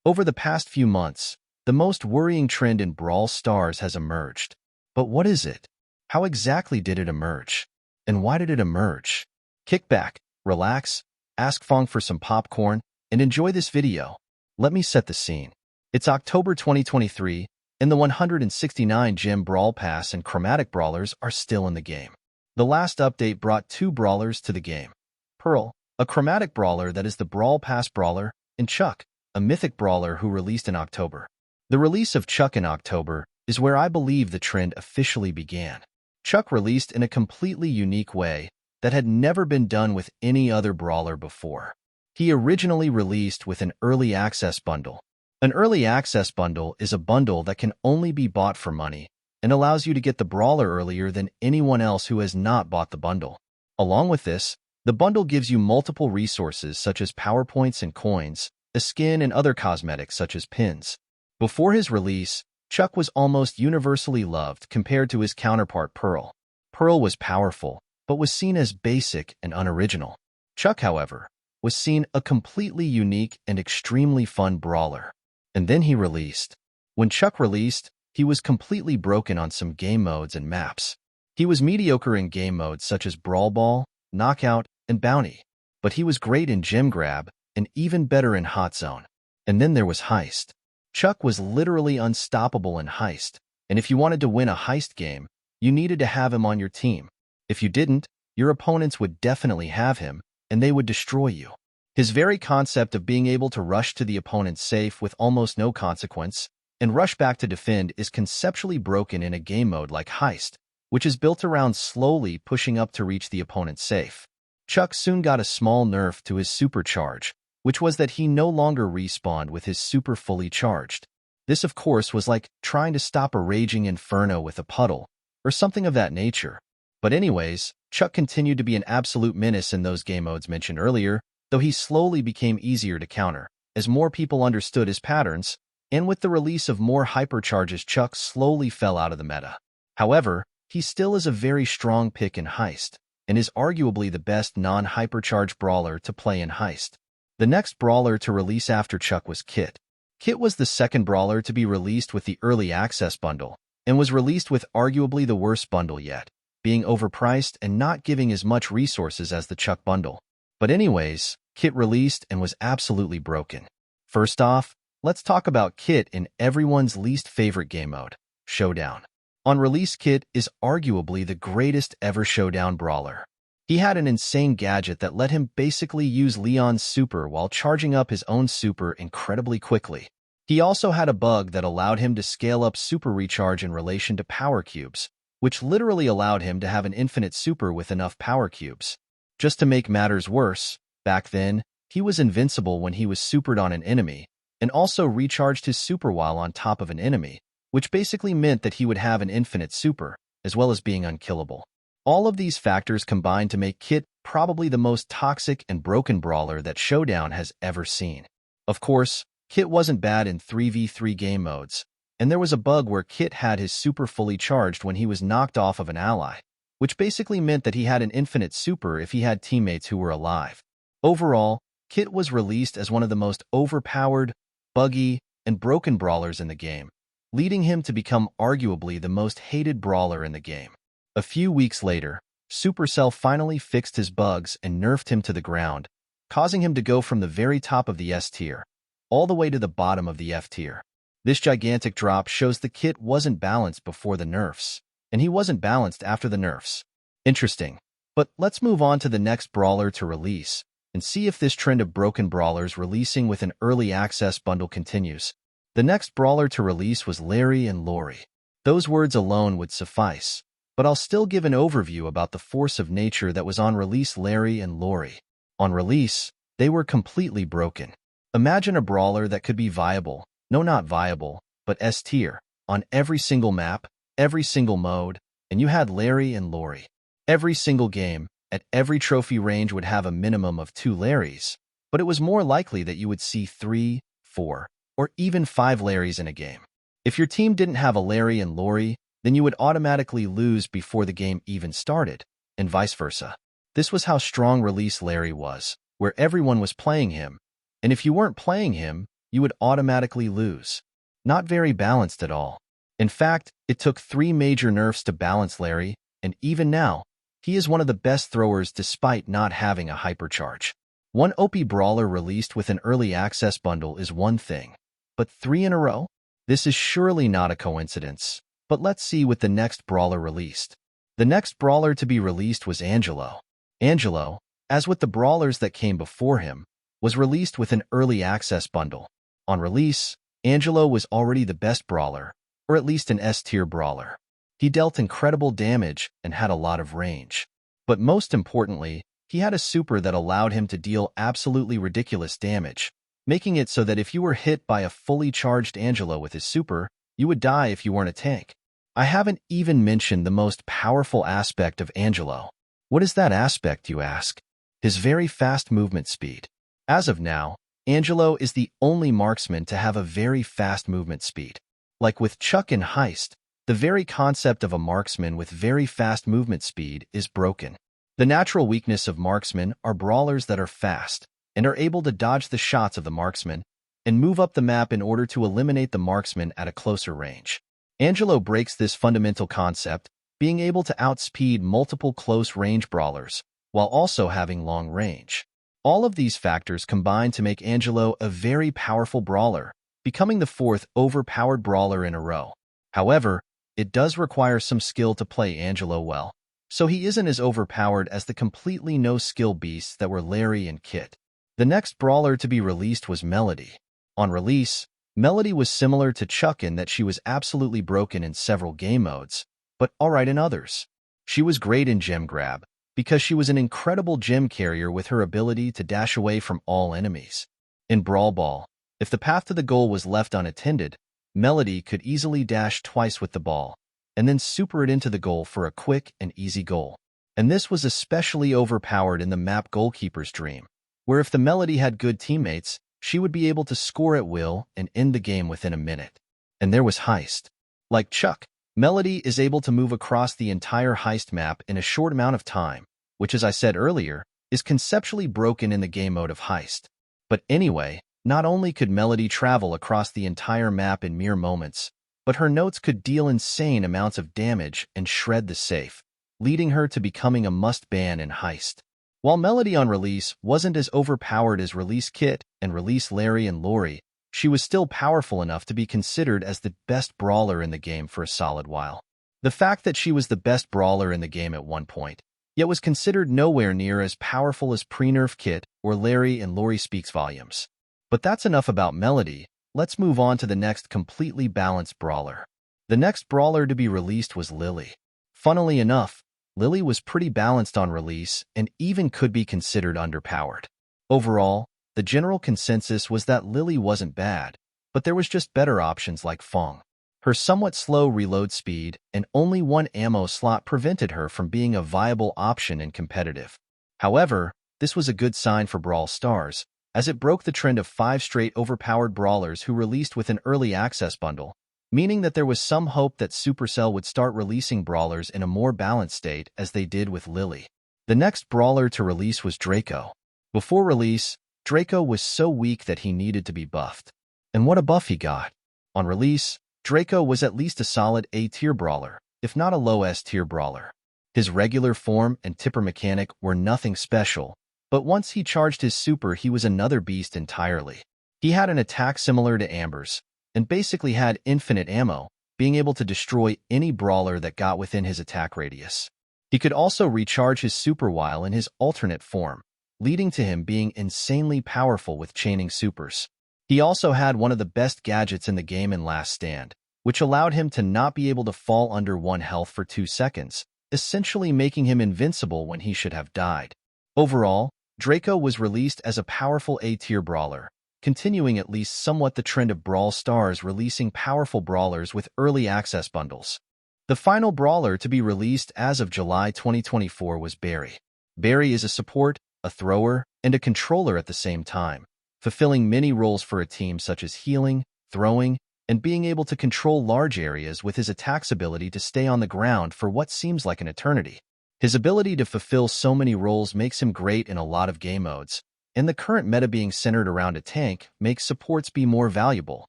Over the past few months, the most worrying trend in Brawl Stars has emerged. But what is it? How exactly did it emerge? And why did it emerge? Kick back, relax, ask Fong for some popcorn, and enjoy this video. Let me set the scene. It's October 2023, and the 169 gem Brawl Pass and Chromatic Brawlers are still in the game. The last update brought 2 Brawlers to the game. Pearl, a Chromatic Brawler that is the Brawl Pass Brawler, and Chuck, a Mythic Brawler who released in October. The release of Chuck in October is where I believe the trend officially began. Chuck released in a completely unique way that had never been done with any other brawler before. He originally released with an early access bundle. An early access bundle is a bundle that can only be bought for money and allows you to get the brawler earlier than anyone else who has not bought the bundle. Along with this, the bundle gives you multiple resources such as power points and coins, a skin and other cosmetics such as pins. Before his release, Chuck was almost universally loved compared to his counterpart Pearl. Pearl was powerful, but was seen as basic and unoriginal. Chuck, however, was seen a completely unique and extremely fun brawler. And then he released. When Chuck released, he was completely broken on some game modes and maps. He was mediocre in game modes such as Brawl Ball, Knockout, and Bounty, but he was great in Gem Grab and even better in Hot Zone. And then there was Heist. Chuck was literally unstoppable in Heist, and if you wanted to win a Heist game, you needed to have him on your team. If you didn't, your opponents would definitely have him, and they would destroy you. His very concept of being able to rush to the opponent's safe with almost no consequence and rush back to defend is conceptually broken in a game mode like Heist, which is built around slowly pushing up to reach the opponent's safe. Chuck soon got a small nerf to his supercharge, which was that he no longer respawned with his super fully charged. This, of course, was like trying to stop a raging inferno with a puddle, or something of that nature. But anyways, Chuck continued to be an absolute menace in those game modes mentioned earlier, though he slowly became easier to counter, as more people understood his patterns, and with the release of more hypercharges, Chuck slowly fell out of the meta. However, he still is a very strong pick in Heist, and is arguably the best non-hypercharged brawler to play in Heist. The next brawler to release after Chuck was Kit. Kit was the second brawler to be released with the early access bundle, and was released with arguably the worst bundle yet, being overpriced and not giving as much resources as the Chuck bundle. But anyways, Kit released and was absolutely broken. First off, let's talk about Kit in everyone's least favorite game mode, Showdown. On release, Kit is arguably the greatest ever Showdown brawler. He had an insane gadget that let him basically use Leon's super while charging up his own super incredibly quickly. He also had a bug that allowed him to scale up super recharge in relation to power cubes, which literally allowed him to have an infinite super with enough power cubes. Just to make matters worse, back then, he was invincible when he was supered on an enemy, and also recharged his super while on top of an enemy, which basically meant that he would have an infinite super, as well as being unkillable. All of these factors combined to make Kit probably the most toxic and broken brawler that Showdown has ever seen. Of course, Kit wasn't bad in 3v3 game modes, and there was a bug where Kit had his super fully charged when he was knocked off of an ally, which basically meant that he had an infinite super if he had teammates who were alive. Overall, Kit was released as one of the most overpowered, buggy, and broken brawlers in the game, leading him to become arguably the most hated brawler in the game. A few weeks later, Supercell finally fixed his bugs and nerfed him to the ground, causing him to go from the very top of the S tier, all the way to the bottom of the F tier. This gigantic drop shows the Kit wasn't balanced before the nerfs, and he wasn't balanced after the nerfs. Interesting. But let's move on to the next brawler to release, and see if this trend of broken brawlers releasing with an early access bundle continues. The next brawler to release was Larry and Lori. Those words alone would suffice, but I'll still give an overview about the force of nature that was on release Larry and Lori. On release, they were completely broken. Imagine a brawler that could be viable, no not viable, but S tier, on every single map, every single mode, and you had Larry and Lori. Every single game, at every trophy range would have a minimum of 2 Larrys, but it was more likely that you would see 3, 4, or even 5 Larrys in a game. If your team didn't have a Larry and Lori, then you would automatically lose before the game even started, and vice versa. This was how strong release Larry was, where everyone was playing him, and if you weren't playing him, you would automatically lose. Not very balanced at all. In fact, it took 3 major nerfs to balance Larry, and even now, he is one of the best throwers despite not having a hypercharge. One OP brawler released with an early access bundle is one thing, but 3 in a row? This is surely not a coincidence. But let's see what the next brawler released. The next brawler to be released was Angelo. Angelo, as with the brawlers that came before him, was released with an early access bundle. On release, Angelo was already the best brawler, or at least an S-tier brawler. He dealt incredible damage and had a lot of range. But most importantly, he had a super that allowed him to deal absolutely ridiculous damage, making it so that if you were hit by a fully charged Angelo with his super, you would die if you weren't a tank. I haven't even mentioned the most powerful aspect of Angelo. What is that aspect, you ask? His very fast movement speed. As of now, Angelo is the only marksman to have a very fast movement speed. Like with Chuck in Heist, the very concept of a marksman with very fast movement speed is broken. The natural weakness of marksmen are brawlers that are fast and are able to dodge the shots of the marksman and move up the map in order to eliminate the marksman at a closer range. Angelo breaks this fundamental concept, being able to outspeed multiple close-range brawlers, while also having long range. All of these factors combine to make Angelo a very powerful brawler, becoming the 4th overpowered brawler in a row. However, it does require some skill to play Angelo well, so he isn't as overpowered as the completely no-skill beasts that were Larry and Kit. The next brawler to be released was Melody. On release, Melody was similar to Chuck in that she was absolutely broken in several game modes, but alright in others. She was great in gem grab, because she was an incredible gem carrier with her ability to dash away from all enemies. In Brawl Ball, if the path to the goal was left unattended, Melody could easily dash twice with the ball, and then super it into the goal for a quick and easy goal. And this was especially overpowered in the map Goalkeeper's Dream, where if the Melody had good teammates, she would be able to score at will and end the game within a minute. And there was Heist. Like Chuck, Melody is able to move across the entire Heist map in a short amount of time, which, as I said earlier, is conceptually broken in the game mode of Heist. But anyway, not only could Melody travel across the entire map in mere moments, but her notes could deal insane amounts of damage and shred the safe, leading her to becoming a must-ban in Heist. While Melody on release wasn't as overpowered as release Kit and release Larry and Lori, she was still powerful enough to be considered as the best brawler in the game for a solid while. The fact that she was the best brawler in the game at one point, yet was considered nowhere near as powerful as pre-nerf Kit or Larry and Lori speaks volumes. But that's enough about Melody. Let's move on to the next completely balanced brawler. The next brawler to be released was Lily. Funnily enough, Lily was pretty balanced on release and even could be considered underpowered. Overall, the general consensus was that Lily wasn't bad, but there was just better options like Fong. Her somewhat slow reload speed and only one ammo slot prevented her from being a viable option in competitive. However, this was a good sign for Brawl Stars, as it broke the trend of 5 straight overpowered brawlers who released with an early access bundle, meaning that there was some hope that Supercell would start releasing brawlers in a more balanced state as they did with Lily. The next brawler to release was Draco. Before release, Draco was so weak that he needed to be buffed. And what a buff he got! On release, Draco was at least a solid A-tier brawler, if not a low S-tier brawler. His regular form and tipper mechanic were nothing special, but once he charged his super he was another beast entirely. He had an attack similar to Amber's, and basically had infinite ammo, being able to destroy any brawler that got within his attack radius. He could also recharge his super while in his alternate form, leading to him being insanely powerful with chaining supers. He also had one of the best gadgets in the game in Last Stand, which allowed him to not be able to fall under 1 health for 2 seconds, essentially making him invincible when he should have died. Overall, Draco was released as a powerful A-tier brawler, continuing at least somewhat the trend of Brawl Stars releasing powerful brawlers with early access bundles. The final brawler to be released as of July 2024 was Barry. Barry is a support, a thrower, and a controller at the same time, fulfilling many roles for a team such as healing, throwing, and being able to control large areas with his attack's ability to stay on the ground for what seems like an eternity. His ability to fulfill so many roles makes him great in a lot of game modes, and the current meta being centered around a tank makes supports be more valuable,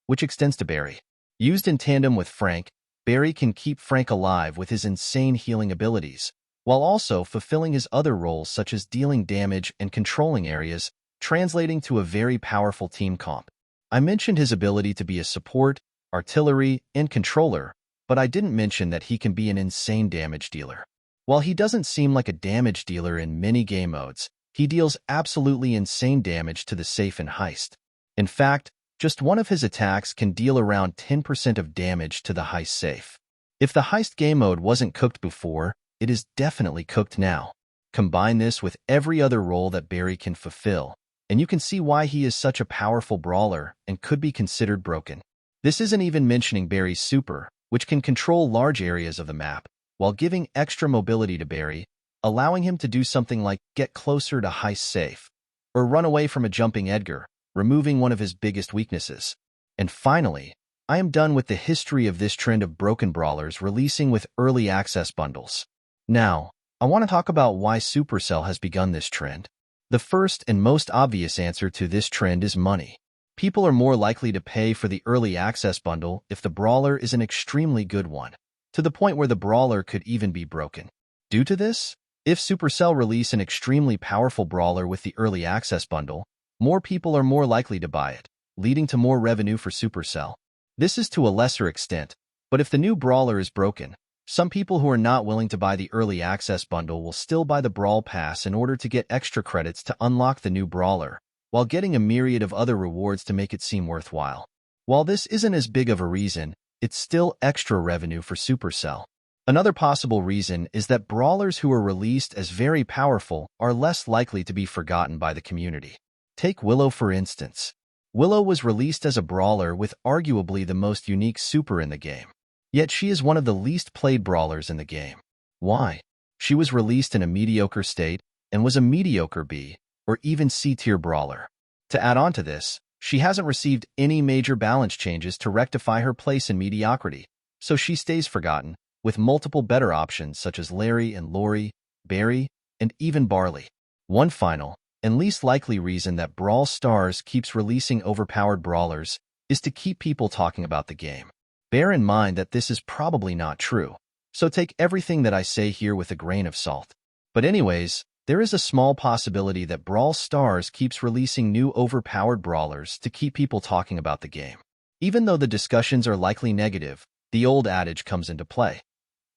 which extends to Barry. Used in tandem with Frank, Barry can keep Frank alive with his insane healing abilities, while also fulfilling his other roles such as dealing damage and controlling areas, translating to a very powerful team comp. I mentioned his ability to be a support, artillery, and controller, but I didn't mention that he can be an insane damage dealer. While he doesn't seem like a damage dealer in many game modes, he deals absolutely insane damage to the safe and heist. In fact, just one of his attacks can deal around 10% of damage to the heist safe. If the heist game mode wasn't cooked before, it is definitely cooked now. Combine this with every other role that Barry can fulfill, and you can see why he is such a powerful brawler and could be considered broken. This isn't even mentioning Barry's super, which can control large areas of the map, while giving extra mobility to Barry, allowing him to do something like get closer to heist safe, or run away from a jumping Edgar, removing one of his biggest weaknesses. And finally, I am done with the history of this trend of broken brawlers releasing with early access bundles. Now, I want to talk about why Supercell has begun this trend. The first and most obvious answer to this trend is money. People are more likely to pay for the early access bundle if the brawler is an extremely good one, to the point where the brawler could even be broken. Due to this, if Supercell release an extremely powerful brawler with the early access bundle, more people are more likely to buy it, leading to more revenue for Supercell. This is to a lesser extent, but if the new brawler is broken, some people who are not willing to buy the early access bundle will still buy the Brawl Pass in order to get extra credits to unlock the new brawler, while getting a myriad of other rewards to make it seem worthwhile. While this isn't as big of a reason, it's still extra revenue for Supercell. Another possible reason is that brawlers who are released as very powerful are less likely to be forgotten by the community. Take Willow for instance. Willow was released as a brawler with arguably the most unique super in the game. Yet she is one of the least played brawlers in the game. Why? She was released in a mediocre state and was a mediocre B or even C-tier brawler. To add on to this, she hasn't received any major balance changes to rectify her place in mediocrity, so she stays forgotten, with multiple better options such as Larry and Lori, Barry, and even Barley. One final, and least likely reason that Brawl Stars keeps releasing overpowered brawlers is to keep people talking about the game. Bear in mind that this is probably not true, so take everything that I say here with a grain of salt. But anyways, there is a small possibility that Brawl Stars keeps releasing new overpowered brawlers to keep people talking about the game. Even though the discussions are likely negative, the old adage comes into play.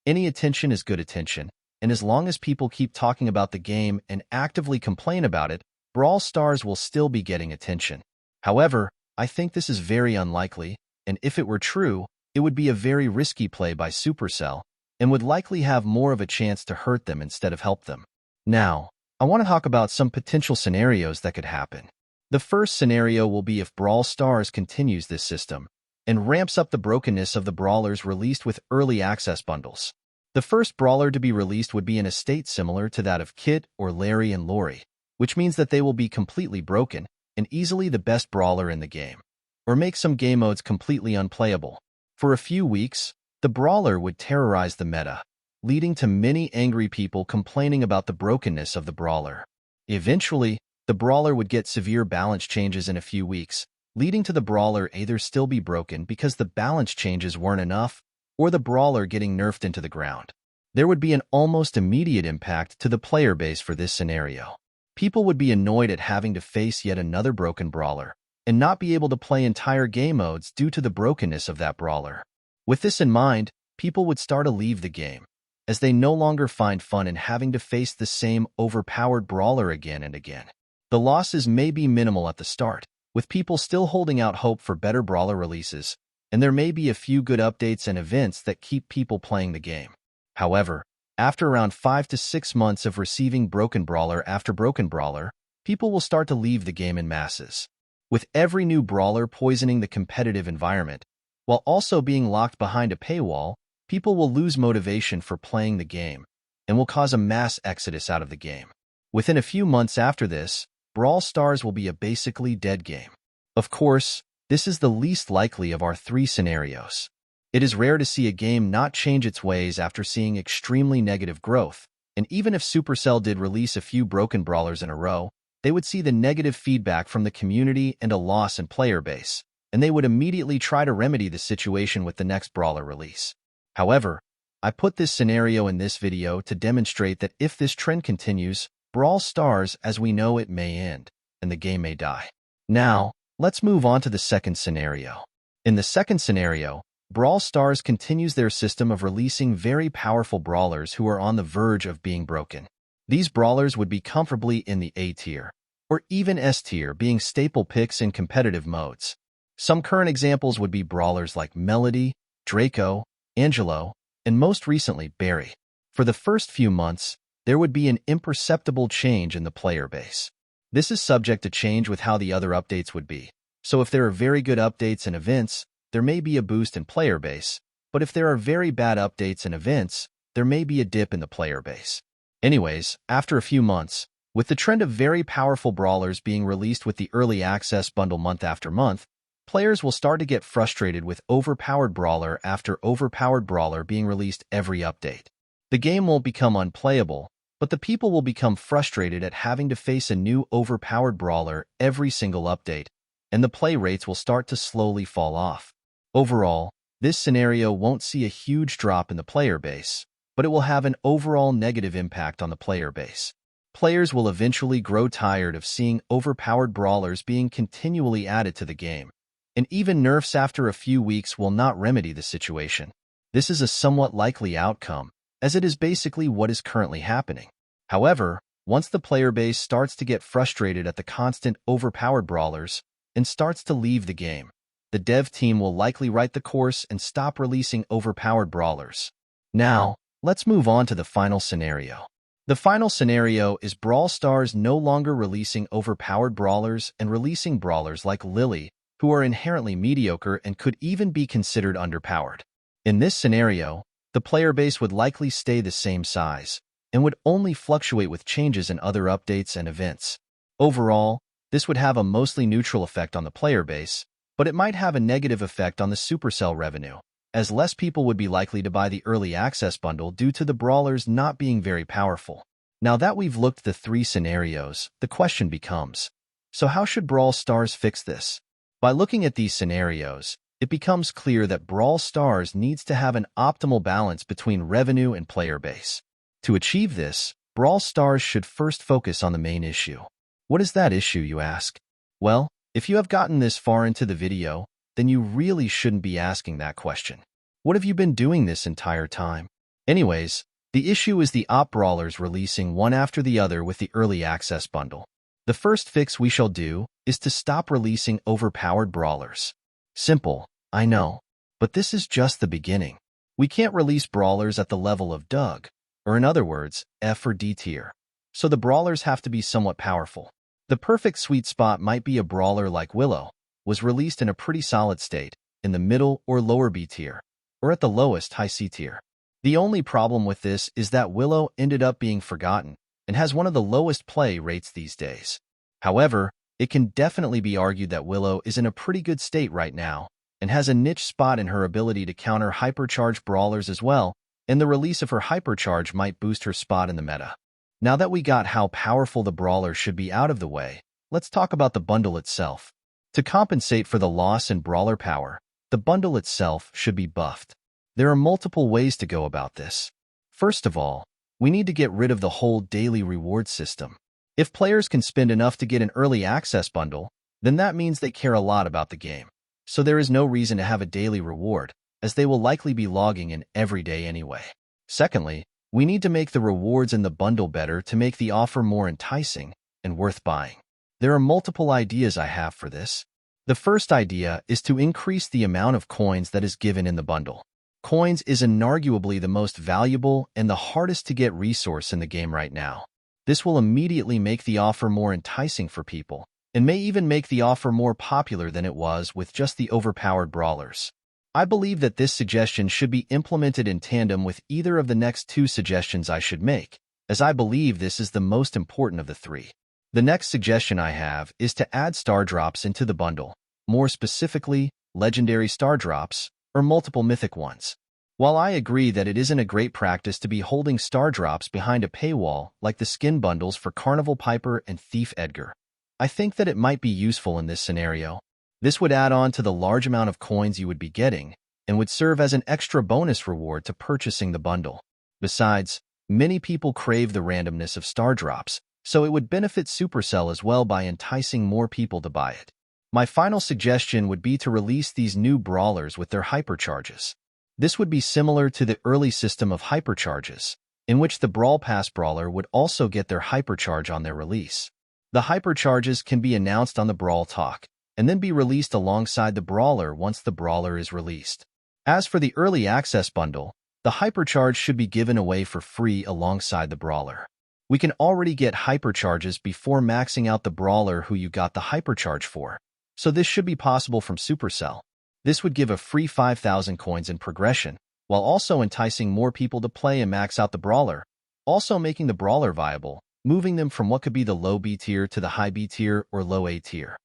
Any attention is good attention, and as long as people keep talking about the game and actively complain about it, Brawl Stars will still be getting attention. However, I think this is very unlikely, and if it were true, it would be a very risky play by Supercell, and would likely have more of a chance to hurt them instead of help them. Now, I want to talk about some potential scenarios that could happen. The first scenario will be if Brawl Stars continues this system, and ramps up the brokenness of the brawlers released with early access bundles. The first brawler to be released would be in a state similar to that of Kit or Larry and Lori, which means that they will be completely broken and easily the best brawler in the game, or make some game modes completely unplayable. For a few weeks, the brawler would terrorize the meta, leading to many angry people complaining about the brokenness of the brawler. Eventually, the brawler would get severe balance changes in a few weeks, leading to the brawler either still be broken because the balance changes weren't enough, or the brawler getting nerfed into the ground. There would be an almost immediate impact to the player base for this scenario. People would be annoyed at having to face yet another broken brawler, and not be able to play entire game modes due to the brokenness of that brawler. With this in mind, people would start to leave the game, as they no longer find fun in having to face the same overpowered brawler again and again. The losses may be minimal at the start, with people still holding out hope for better brawler releases, and there may be a few good updates and events that keep people playing the game. However, after around 5 to 6 months of receiving broken brawler after broken brawler, people will start to leave the game in masses. With every new brawler poisoning the competitive environment, while also being locked behind a paywall, people will lose motivation for playing the game, and will cause a mass exodus out of the game. Within a few months after this, Brawl Stars will be a basically dead game. Of course, this is the least likely of our 3 scenarios. It is rare to see a game not change its ways after seeing extremely negative growth, and even if Supercell did release a few broken brawlers in a row, they would see the negative feedback from the community and a loss in player base, and they would immediately try to remedy the situation with the next brawler release. However, I put this scenario in this video to demonstrate that if this trend continues, Brawl Stars as we know it may end, and the game may die. Now, let's move on to the second scenario. In the second scenario, Brawl Stars continues their system of releasing very powerful brawlers who are on the verge of being broken. These brawlers would be comfortably in the A tier, or even S tier, being staple picks in competitive modes. Some current examples would be brawlers like Melody, Draco, Angelo, and most recently Barry. For the first few months, there would be an imperceptible change in the player base. This is subject to change with how the other updates would be. So if there are very good updates and events, there may be a boost in player base, but if there are very bad updates and events, there may be a dip in the player base. Anyways, after a few months, with the trend of very powerful brawlers being released with the early access bundle month after month, players will start to get frustrated with overpowered brawler after overpowered brawler being released every update. The game won't become unplayable, but the people will become frustrated at having to face a new overpowered brawler every single update, and the play rates will start to slowly fall off. Overall, this scenario won't see a huge drop in the player base, but it will have an overall negative impact on the player base. Players will eventually grow tired of seeing overpowered brawlers being continually added to the game, and even nerfs after a few weeks will not remedy the situation. This is a somewhat likely outcome, as it is basically what is currently happening. However, once the player base starts to get frustrated at the constant overpowered brawlers and starts to leave the game, the dev team will likely right the course and stop releasing overpowered brawlers. Now, let's move on to the final scenario. The final scenario is Brawl Stars no longer releasing overpowered brawlers and releasing brawlers like Lily, who are inherently mediocre and could even be considered underpowered. In this scenario, the player base would likely stay the same size and would only fluctuate with changes in other updates and events. Overall, this would have a mostly neutral effect on the player base, but it might have a negative effect on the Supercell revenue, as less people would be likely to buy the early access bundle due to the brawlers not being very powerful. Now that we've looked at the three scenarios, the question becomes, so how should Brawl Stars fix this? By looking at these scenarios, it becomes clear that Brawl Stars needs to have an optimal balance between revenue and player base. To achieve this, Brawl Stars should first focus on the main issue. What is that issue, you ask? Well, if you have gotten this far into the video, then you really shouldn't be asking that question. What have you been doing this entire time? Anyways, the issue is the op brawlers releasing one after the other with the early access bundle. The first fix we shall do is to stop releasing overpowered brawlers. Simple, I know, but this is just the beginning. We can't release brawlers at the level of Doug, or in other words, F or D tier. So the brawlers have to be somewhat powerful. The perfect sweet spot might be a brawler like Willow, was released in a pretty solid state, in the middle or lower B tier, or at the lowest high C tier. The only problem with this is that Willow ended up being forgotten, and has one of the lowest play rates these days. However, it can definitely be argued that Willow is in a pretty good state right now, and has a niche spot in her ability to counter hypercharged brawlers as well, and the release of her hypercharge might boost her spot in the meta. Now that we got how powerful the brawler should be out of the way, let's talk about the bundle itself. To compensate for the loss in brawler power, the bundle itself should be buffed. There are multiple ways to go about this. First of all, we need to get rid of the whole daily reward system. If players can spend enough to get an early access bundle, then that means they care a lot about the game. So there is no reason to have a daily reward, as they will likely be logging in every day anyway. Secondly, we need to make the rewards in the bundle better to make the offer more enticing and worth buying. There are multiple ideas I have for this. The first idea is to increase the amount of coins that is given in the bundle. Coins is inarguably the most valuable and the hardest to get resource in the game right now. This will immediately make the offer more enticing for people, and may even make the offer more popular than it was with just the overpowered brawlers. I believe that this suggestion should be implemented in tandem with either of the next two suggestions I should make, as I believe this is the most important of the three. The next suggestion I have is to add star drops into the bundle, more specifically, legendary star drops, or multiple mythic ones. While I agree that it isn't a great practice to be holding star drops behind a paywall like the skin bundles for Carnival Piper and Thief Edgar, I think that it might be useful in this scenario. This would add on to the large amount of coins you would be getting and would serve as an extra bonus reward to purchasing the bundle. Besides, many people crave the randomness of star drops, so it would benefit Supercell as well by enticing more people to buy it. My final suggestion would be to release these new brawlers with their hypercharges. This would be similar to the early system of hypercharges, in which the Brawl Pass brawler would also get their hypercharge on their release. The hypercharges can be announced on the Brawl Talk, and then be released alongside the brawler once the brawler is released. As for the early access bundle, the hypercharge should be given away for free alongside the brawler. We can already get hypercharges before maxing out the brawler who you got the hypercharge for, so this should be possible from Supercell. This would give a free 5,000 coins in progression, while also enticing more people to play and max out the brawler, also making the brawler viable, moving them from what could be the low B tier to the high B tier or low A tier.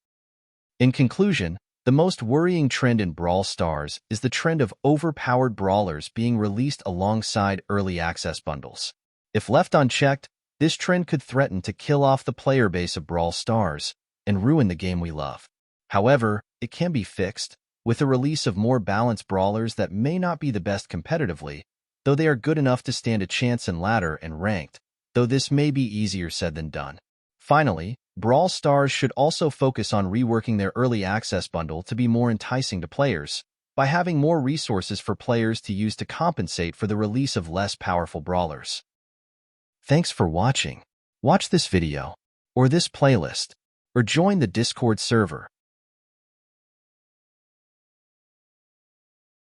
In conclusion, the most worrying trend in Brawl Stars is the trend of overpowered brawlers being released alongside early access bundles. If left unchecked, this trend could threaten to kill off the player base of Brawl Stars and ruin the game we love. However, it can be fixed with the release of more balanced brawlers that may not be the best competitively, though they are good enough to stand a chance in ladder and ranked, though this may be easier said than done. Finally, Brawl Stars should also focus on reworking their early access bundle to be more enticing to players, by having more resources for players to use to compensate for the release of less powerful brawlers. Thanks for watching. Watch this video, or this playlist, or join the Discord server.